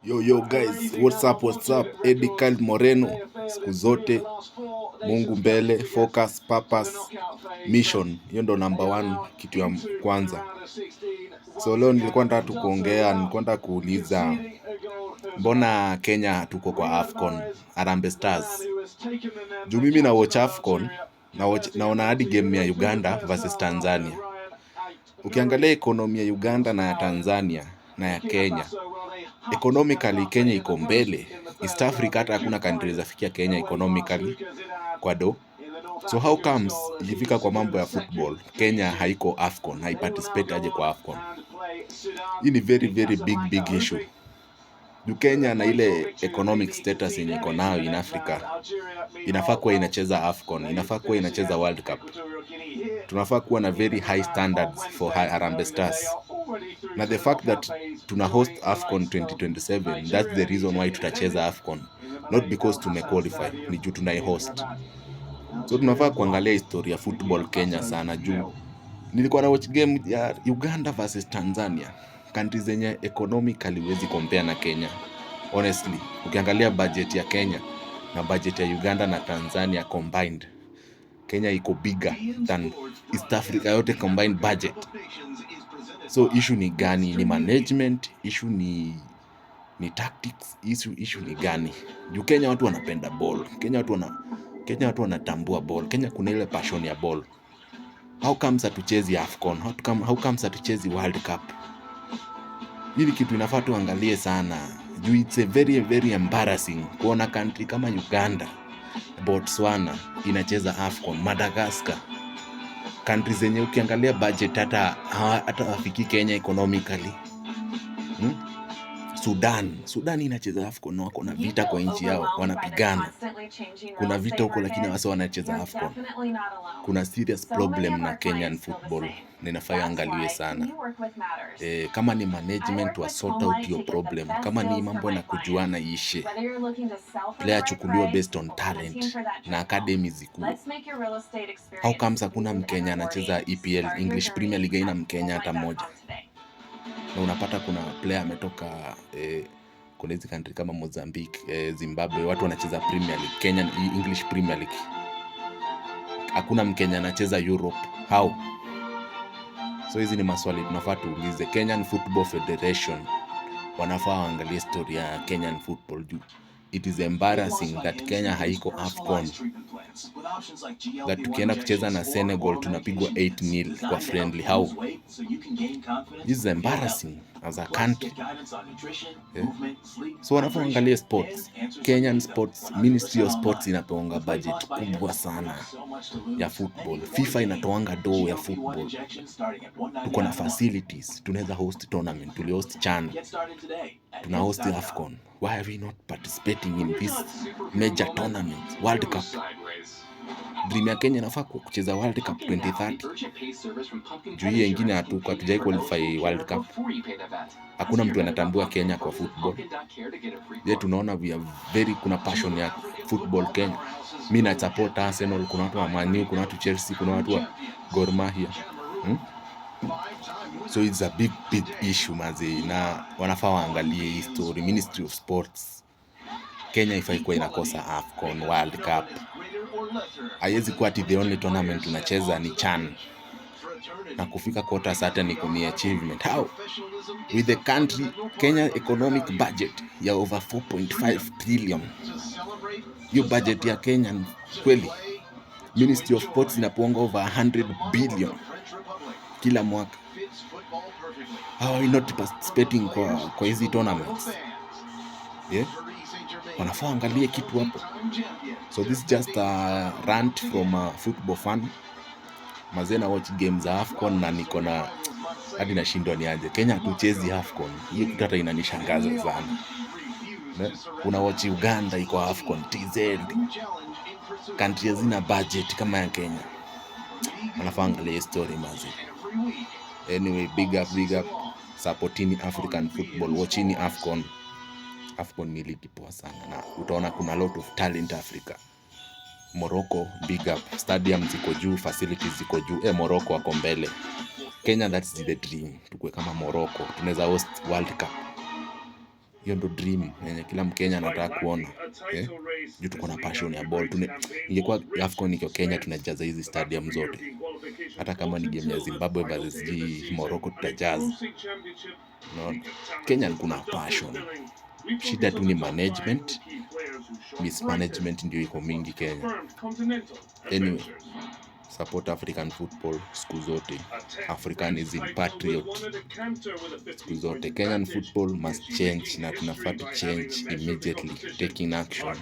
Yo guys, what's up, what's up? Eddie Kyle Moreno, siku zote, Mungu mbele, focus, purpose, mission. Hiyo ndo number one, kitu ya kwanza. So leo nilikuwa nataka nilikuwa nataka kuuliza mbona Kenya tuko kwa AFCON, Harambee Stars. Juu mimi na watch AFCON, naona hadi game ya Uganda versus Tanzania. Ukiangalia ekonomi ya Uganda na ya Tanzania na ya Kenya, economically Kenya iko mbele. East Africa hata hakuna country zafikia Kenya economically kwa do. So how comes ikifika kwa mambo ya football Kenya haiko AFCON, haiparticipate aje kwa AFCON? Hii ni very big issue. Juu Kenya na ile economic status yenye iko nayo in Africa, inafaa kuwa inacheza AFCON, inafaa kuwa inacheza World Cup. Tunafaa kuwa na very high standards for Harambee Stars. Na the fact that tuna host AFCON 2027, that's the reason why tutacheza AFCON, not because tumequalify, ni juu tunai-host. So tunafaa kuangalia historia ya football Kenya sana. Juu nilikuwa na watch game ya Uganda versus Tanzania, countries zenye economically huwezi compare na Kenya. Honestly, ukiangalia budget ya Kenya na budget ya Uganda na Tanzania combined, Kenya iko bigger than East Africa yote combined budget. So issue ni gani? Ni management? Issue ni tactics? Issue ni gani? Juu Kenya watu wanapenda ball. Kenya watu wanatambua ball. Kenya kuna ile passion ya ball. How comes hatuchezi AFCON? How comes hatuchezi World Cup? Hili kitu inafaa tuangalie sana. Juu it's a very embarrassing kuona country kama Uganda, Botswana inacheza AFCON, Madagascar, countries zenye ukiangalia budget hata wafiki Kenya economically. Sudan inacheza AFCON, wako na vita kwa nchi yao, wanapigana. Kuna vita huko lakini wasa wanacheza AFCON. Kuna serious problem na Kenyan football, ninafaa iangaliwe sana. Kama ni management wa sort out your problem, kama ni mambo na kujuana ishe, player chukuliwa based on talent na academy zikuwe. How comes hakuna Mkenya anacheza EPL, English Premier League, ina Mkenya hata mmoja? Na unapata kuna player ametoka kuna hizi country kama Mozambique, Zimbabwe, watu wanacheza Premier League, Kenya English Premier League. Hakuna Mkenya anacheza Europe. How? So hizi ni maswali tunafaa tuulize. Kenyan Football Federation wanafaa waangalie story ya Kenyan football juu it is embarrassing that Kenya haiko AFCON. That tukienda kucheza na Senegal tunapigwa 8-0 kwa friendly. How? This is embarrassing as a country. So wanafaa waangalie sports. Kenyan Sports Ministry of Sports inapeanga budget kubwa sana ya football. FIFA inatoanga doo ya football. Tuko na facilities, tunaweza host tournament, tulihost CHAN, tuna host AFCON. Why are we not participating in this major tournament, World Cup? Dream ya Kenya inafaa kucheza World Cup 2030. Juu hiyo ingine hatujai qualify World Cup. Hakuna mtu anatambua Kenya kwa football. Yet tunaona kuna passion ya football Kenya. Mimi na support Arsenal, kuna watu wa Man U, kuna watu Chelsea, kuna watu wa Gor Mahia. So it's a big issue mazi, na wanafaa waangalie history. Ministry of Sports Kenya ifai kuwa inakosa AFCON, World Cup. Haiwezi kuwa ati the only tournament tunacheza ni CHAN na kufika quarter certain ni achievement. How? With the country Kenya economic budget ya over 4.5 trillion. Hiyo budget ya Kenya kweli, Ministry of Sports inaponga over 100 billion kila mwaka. How are we not participating kwa hizi tournaments? Wanafaa angalie kitu hapo. So this is just a rant from a football fan. Mazena watch games za AFCON na niko na hadi nashindwa ni aje. Kenya tuchezi AFCON. Hiyo kitu hata inanishangaza sana. Una watch Uganda iko AFCON, TZ. Country hazina budget kama ya Kenya. Wanafaa angalie story mazi. Anyway, big up. Supportini African football. Watchini AFCON. AFCON ni ligi poa sana na utaona kuna lot of talent Africa. Morocco, big up. Stadium ziko juu, facilities ziko juu. Morocco wako mbele. Kenya, that's the dream. Tukue kama Morocco. Tunaweza host World Cup. Hiyo ndo dream yenye kila Mkenya anataka kuona. Juu tuko na passion ya ball. Ingekuwa AFCON iko Kenya, tunajaza hizi stadium zote. Hata kama ni game ya Zimbabwe versus Morocco, tutajaza. No, Kenya kuna passion. Shida tu ni management. Mismanagement ndio iko mingi Kenya. Anyway, support African football siku zote. Africanism, patriot siku zote. Kenyan football must change, na tunafaa to change immediately, taking action.